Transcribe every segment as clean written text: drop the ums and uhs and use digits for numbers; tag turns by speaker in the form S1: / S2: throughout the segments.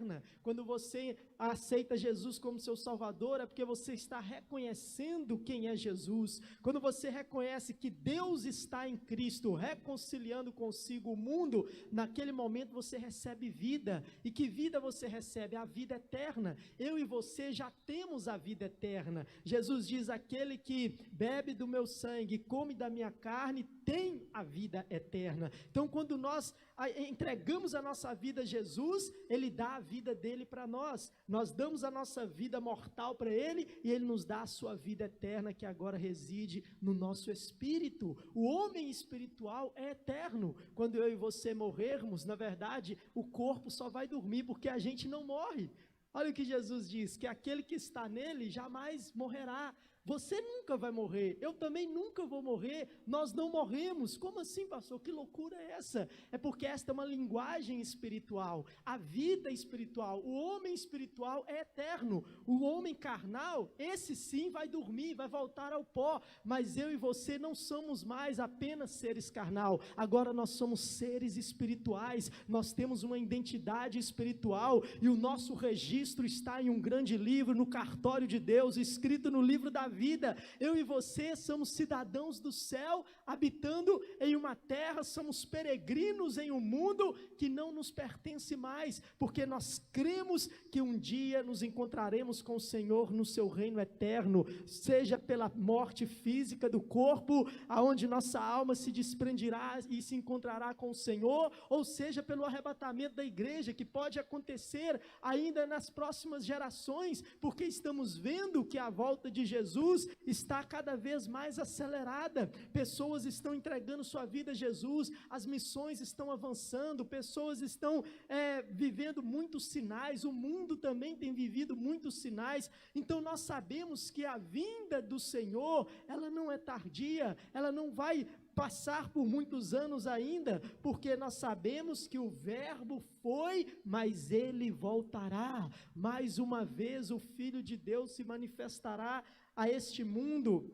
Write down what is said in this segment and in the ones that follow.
S1: eterna. Quando você aceita Jesus como seu Salvador, é porque você está reconhecendo quem é Jesus. Quando você reconhece que Deus está em Cristo, reconciliando consigo o mundo, naquele momento você recebe vida. E que vida você recebe? A vida eterna. Eu e você já temos a vida eterna. Jesus diz: aquele que bebe do meu sangue, come da minha carne, tem a vida eterna. Então, quando nós entregamos a nossa vida a Jesus, Ele dá a vida dele para nós. Nós damos a nossa vida mortal para Ele e Ele nos dá a sua vida eterna, que agora reside no nosso espírito. O homem espiritual é eterno. Quando eu e você morrermos, na verdade, o corpo só vai dormir, porque a gente não morre. Olha o que Jesus diz, que aquele que está nele jamais morrerá. Você nunca vai morrer, eu também nunca vou morrer, nós não morremos. Como assim, pastor? Que loucura é essa? É porque esta é uma linguagem espiritual, a vida espiritual, o homem espiritual é eterno, o homem carnal, esse sim vai dormir, vai voltar ao pó, mas eu e você não somos mais apenas seres carnal, agora nós somos seres espirituais, nós temos uma identidade espiritual, e o nosso registro está em um grande livro, no cartório de Deus, escrito no livro da vida. Eu e você somos cidadãos do céu, habitando em uma terra, somos peregrinos em um mundo que não nos pertence mais, porque nós cremos que um dia nos encontraremos com o Senhor no seu reino eterno, seja pela morte física do corpo, aonde nossa alma se desprenderá e se encontrará com o Senhor, ou seja pelo arrebatamento da igreja, que pode acontecer ainda nas próximas gerações, porque estamos vendo que a volta de Jesus está cada vez mais acelerada, pessoas estão entregando sua vida a Jesus, as missões estão avançando, pessoas estão vivendo muitos sinais, o mundo também tem vivido muitos sinais. Então nós sabemos que a vinda do Senhor, ela não é tardia, ela não vai passar por muitos anos ainda, porque nós sabemos que o verbo foi, mas ele voltará, mais uma vez o Filho de Deus se manifestará a este mundo,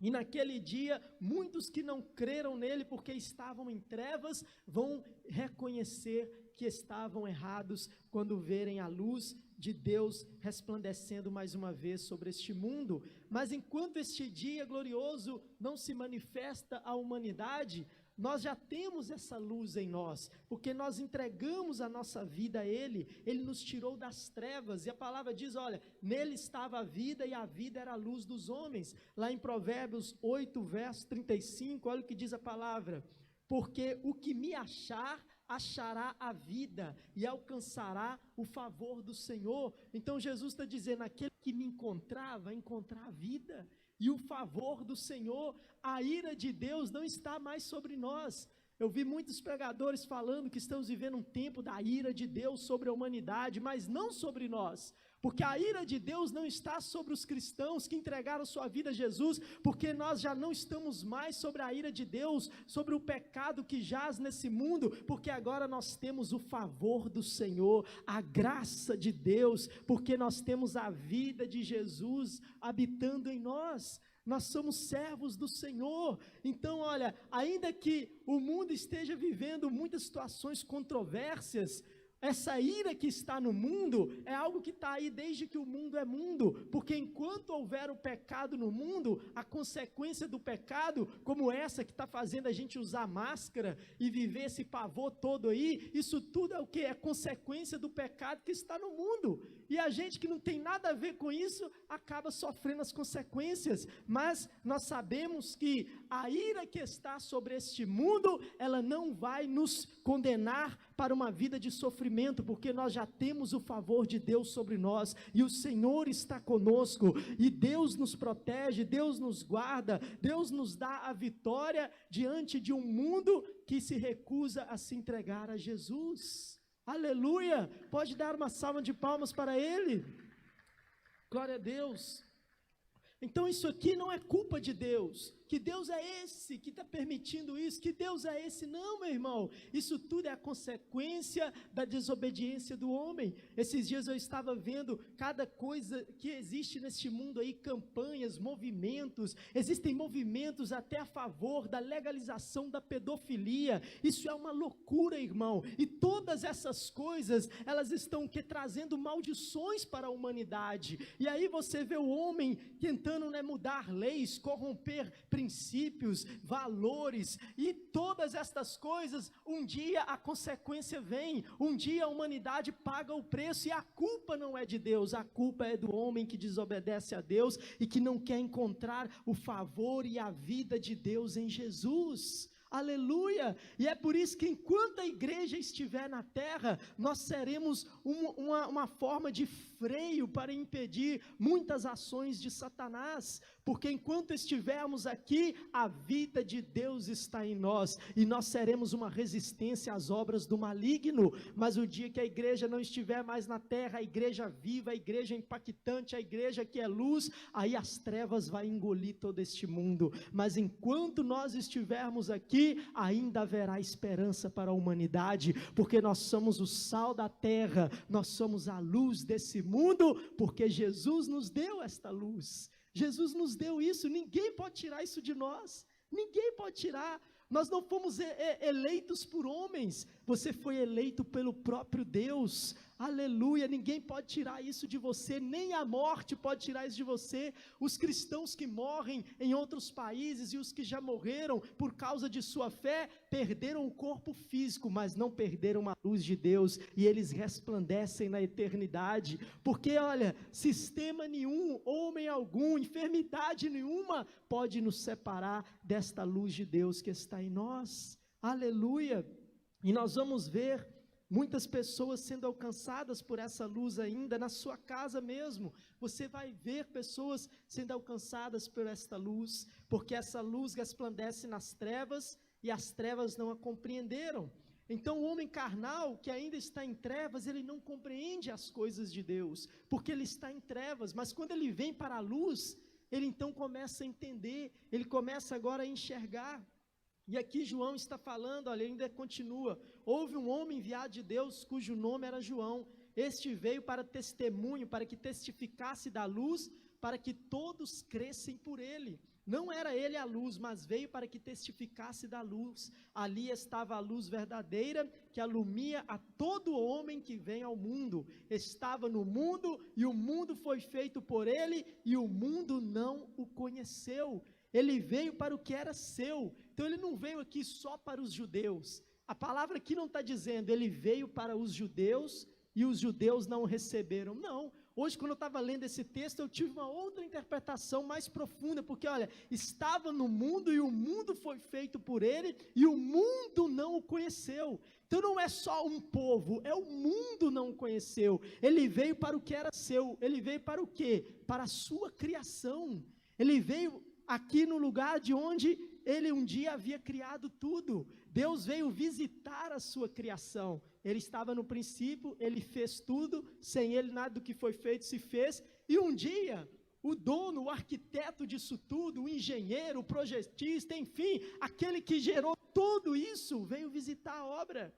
S1: e naquele dia, muitos que não creram nele porque estavam em trevas, vão reconhecer que estavam errados quando verem a luz de Deus resplandecendo mais uma vez sobre este mundo. Mas enquanto este dia glorioso não se manifesta à humanidade, nós já temos essa luz em nós, porque nós entregamos a nossa vida a Ele, Ele nos tirou das trevas, e a palavra diz, olha, nele estava a vida, e a vida era a luz dos homens. Lá em Provérbios 8, verso 35, olha o que diz a palavra: porque o que me achar, achará a vida, e alcançará o favor do Senhor. Então Jesus está dizendo, aquele que me encontrar, vai encontrar a vida, e o favor do Senhor. A ira de Deus não está mais sobre nós. Eu vi muitos pregadores falando que estamos vivendo um tempo da ira de Deus sobre a humanidade, mas não sobre nós, porque a ira de Deus não está sobre os cristãos que entregaram sua vida a Jesus, porque nós já não estamos mais sobre a ira de Deus, sobre o pecado que jaz nesse mundo, porque agora nós temos o favor do Senhor, a graça de Deus, porque nós temos a vida de Jesus habitando em nós. Nós somos servos do Senhor. Então olha, ainda que o mundo esteja vivendo muitas situações controversas, essa ira que está no mundo é algo que está aí desde que o mundo é mundo, porque enquanto houver o pecado no mundo, a consequência do pecado, como essa que está fazendo a gente usar máscara e viver esse pavor todo aí, isso tudo é o que? É consequência do pecado que está no mundo, e a gente que não tem nada a ver com isso, acaba sofrendo as consequências. Mas nós sabemos que a ira que está sobre este mundo, ela não vai nos condenar para uma vida de sofrimento, porque nós já temos o favor de Deus sobre nós, e o Senhor está conosco, e Deus nos protege, Deus nos guarda, Deus nos dá a vitória diante de um mundo que se recusa a se entregar a Jesus. Aleluia! Pode dar uma salva de palmas para Ele. Glória a Deus. Então isso aqui não é culpa de Deus, Que Deus é esse que está permitindo isso? Que Deus é esse? Não, meu irmão, isso tudo é a consequência da desobediência do homem. Esses dias eu estava vendo cada coisa que existe neste mundo aí, campanhas, movimentos, existem movimentos até a favor da legalização da pedofilia. Isso é uma loucura, irmão, e todas essas coisas, elas estão trazendo maldições para a humanidade. E aí você vê o homem tentando, mudar leis, corromper princípios, valores, e todas estas coisas, um dia a consequência vem, um dia a humanidade paga o preço, e a culpa não é de Deus, a culpa é do homem que desobedece a Deus, e que não quer encontrar o favor e a vida de Deus em Jesus. Aleluia, e é por isso que enquanto a igreja estiver na terra, nós seremos uma forma de freio para impedir muitas ações de Satanás, porque enquanto estivermos aqui, a vida de Deus está em nós, e nós seremos uma resistência às obras do maligno. Mas o dia que a igreja não estiver mais na terra, a igreja viva, a igreja impactante, a igreja que é luz, aí as trevas vão engolir todo este mundo. Mas enquanto nós estivermos aqui, ainda haverá esperança para a humanidade, porque nós somos o sal da terra, nós somos a luz desse mundo, porque Jesus nos deu esta luz. Jesus nos deu isso, ninguém pode tirar isso de nós, ninguém pode tirar. Nós não fomos eleitos por homens, você foi eleito pelo próprio Deus. Aleluia, ninguém pode tirar isso de você, nem a morte pode tirar isso de você. Os cristãos que morrem em outros países e os que já morreram por causa de sua fé, perderam o corpo físico, mas não perderam a luz de Deus, e eles resplandecem na eternidade, porque olha, sistema nenhum, homem algum, enfermidade nenhuma pode nos separar desta luz de Deus que está em nós. Aleluia, e nós vamos ver muitas pessoas sendo alcançadas por essa luz ainda, na sua casa mesmo, você vai ver pessoas sendo alcançadas por esta luz, porque essa luz resplandece nas trevas, e as trevas não a compreenderam. Então o homem carnal, que ainda está em trevas, ele não compreende as coisas de Deus, porque ele está em trevas, mas quando ele vem para a luz, ele então começa a entender, ele começa agora a enxergar. E aqui João está falando, olha, ainda continua, houve um homem enviado de Deus, cujo nome era João, este veio para testemunho, para que testificasse da luz, para que todos crescem por ele. Não era ele a luz, mas veio para que testificasse da luz. Ali estava a luz verdadeira, que alumia a todo homem que vem ao mundo. Estava no mundo, e o mundo foi feito por ele, e o mundo não o conheceu. Ele veio para o que era seu. Então ele não veio aqui só para os judeus. A palavra aqui não está dizendo, ele veio para os judeus, e os judeus não o receberam. Não, hoje quando eu estava lendo esse texto, eu tive uma outra interpretação mais profunda, porque olha, estava no mundo, e o mundo foi feito por ele, e o mundo não o conheceu. Então não é só um povo, é o mundo não o conheceu. Ele veio para o que era seu. Ele veio para o quê? Para a sua criação. Ele veio aqui no lugar de onde ele um dia havia criado tudo. Deus veio visitar a sua criação. Ele estava no princípio, ele fez tudo, sem ele nada do que foi feito se fez, e um dia o dono, o arquiteto disso tudo, o engenheiro, o projetista, enfim, aquele que gerou tudo isso, veio visitar a obra.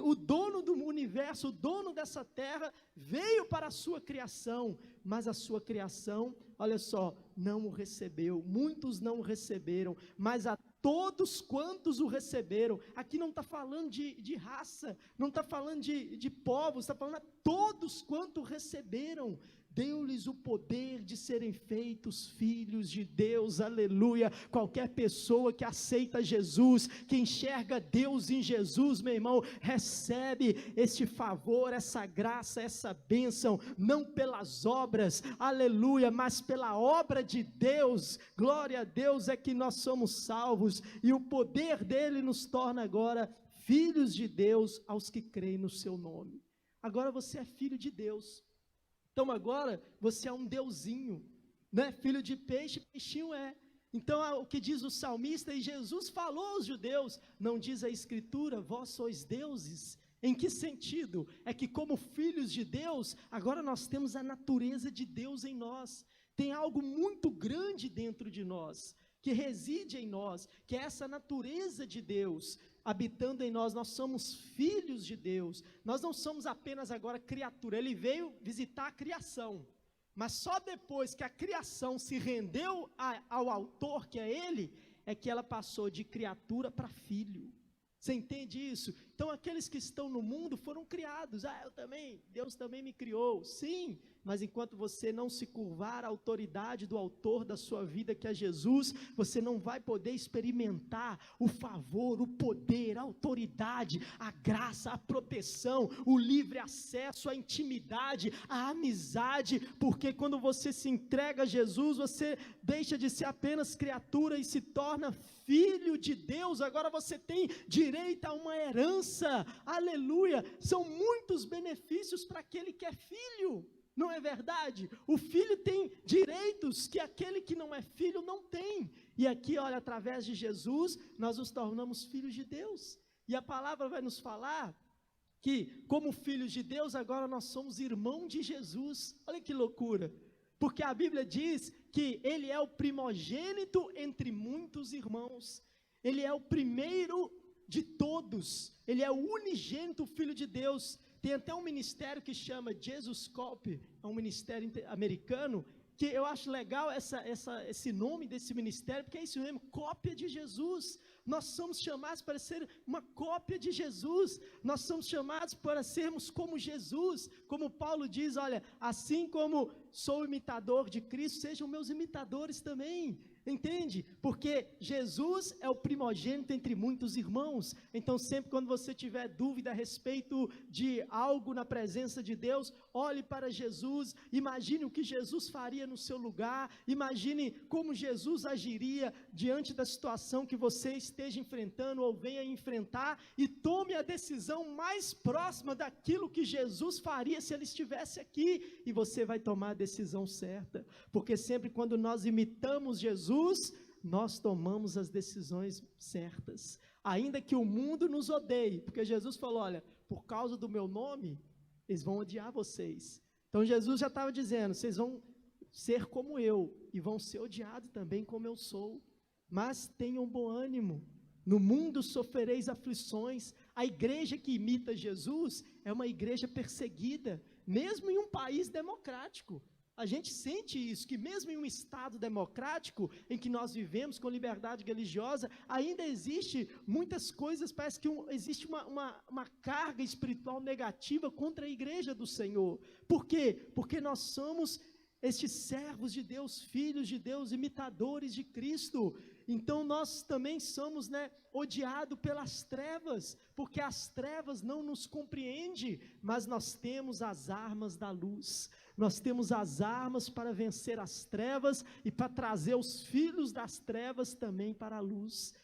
S1: O dono do universo, o dono dessa terra, veio para a sua criação, mas a sua criação, olha só, não o recebeu. Muitos não o receberam, mas a todos quantos o receberam, aqui não está falando de raça, não está falando de povos, está falando a todos quantos receberam, deu-lhes o poder de serem feitos filhos de Deus. Aleluia. Qualquer pessoa que aceita Jesus, que enxerga Deus em Jesus, meu irmão, recebe este favor, essa graça, essa bênção, não pelas obras, aleluia, mas pela obra de Deus. Glória a Deus, é que nós somos salvos, e o poder dele nos torna agora filhos de Deus aos que creem no seu nome. Agora você é filho de Deus. Então agora você é um deusinho, né? Filho de peixe, peixinho é. Então o que diz o salmista, e Jesus falou aos judeus, não diz a escritura, vós sois deuses? Em que sentido? É que como filhos de Deus, agora nós temos a natureza de Deus em nós, tem algo muito grande dentro de nós, que reside em nós, que é essa natureza de Deus habitando em nós. Nós somos filhos de Deus, nós não somos apenas agora criatura. Ele veio visitar a criação, mas só depois que a criação se rendeu ao autor, que é Ele, é que ela passou de criatura para filho. Você entende isso? Então aqueles que estão no mundo foram criados. Deus também me criou. Sim, mas enquanto você não se curvar à autoridade do autor da sua vida, que é Jesus, você não vai poder experimentar o favor, o poder, a autoridade, a graça, a proteção, o livre acesso, a intimidade, a amizade, porque quando você se entrega a Jesus, você deixa de ser apenas criatura e se torna filho de Deus. Agora você tem direito a uma herança, aleluia. São muitos benefícios para aquele que é filho, não é verdade? O filho tem direitos que aquele que não é filho não tem, e aqui, olha, através de Jesus, nós nos tornamos filhos de Deus, e a palavra vai nos falar que, como filhos de Deus, agora nós somos irmãos de Jesus. Olha que loucura, porque a Bíblia diz que Ele é o primogênito entre muitos irmãos, Ele é o primeiro de todos, Ele é o unigênito Filho de Deus. Tem até um ministério que chama Jesus Cop, é um ministério americano, que eu acho legal esse nome desse ministério, porque é isso mesmo, cópia de Jesus. Nós somos chamados para ser uma cópia de Jesus, nós somos chamados para sermos como Jesus, como Paulo diz, olha, assim como sou imitador de Cristo, sejam meus imitadores também. Entende? Porque Jesus é o primogênito entre muitos irmãos. Então sempre quando você tiver dúvida a respeito de algo na presença de Deus, olhe para Jesus, imagine o que Jesus faria no seu lugar, imagine como Jesus agiria diante da situação que você esteja enfrentando ou venha enfrentar, e tome a decisão mais próxima daquilo que Jesus faria se Ele estivesse aqui, e você vai tomar a decisão certa, porque sempre quando nós imitamos Jesus, nós tomamos as decisões certas, ainda que o mundo nos odeie, porque Jesus falou, olha, por causa do meu nome, eles vão odiar vocês. Então Jesus já estava dizendo, vocês vão ser como eu, e vão ser odiados também como eu sou, mas tenham bom ânimo, no mundo sofrereis aflições. A igreja que imita Jesus é uma igreja perseguida, mesmo em um país democrático. A gente sente isso, que mesmo em um estado democrático, em que nós vivemos com liberdade religiosa, ainda existe muitas coisas, parece que existe uma carga espiritual negativa contra a igreja do Senhor. Por quê? Porque nós somos estes servos de Deus, filhos de Deus, imitadores de Cristo. Então nós também somos, odiados pelas trevas, porque as trevas não nos compreendem, mas nós temos as armas da luz. Nós temos as armas para vencer as trevas e para trazer os filhos das trevas também para a luz.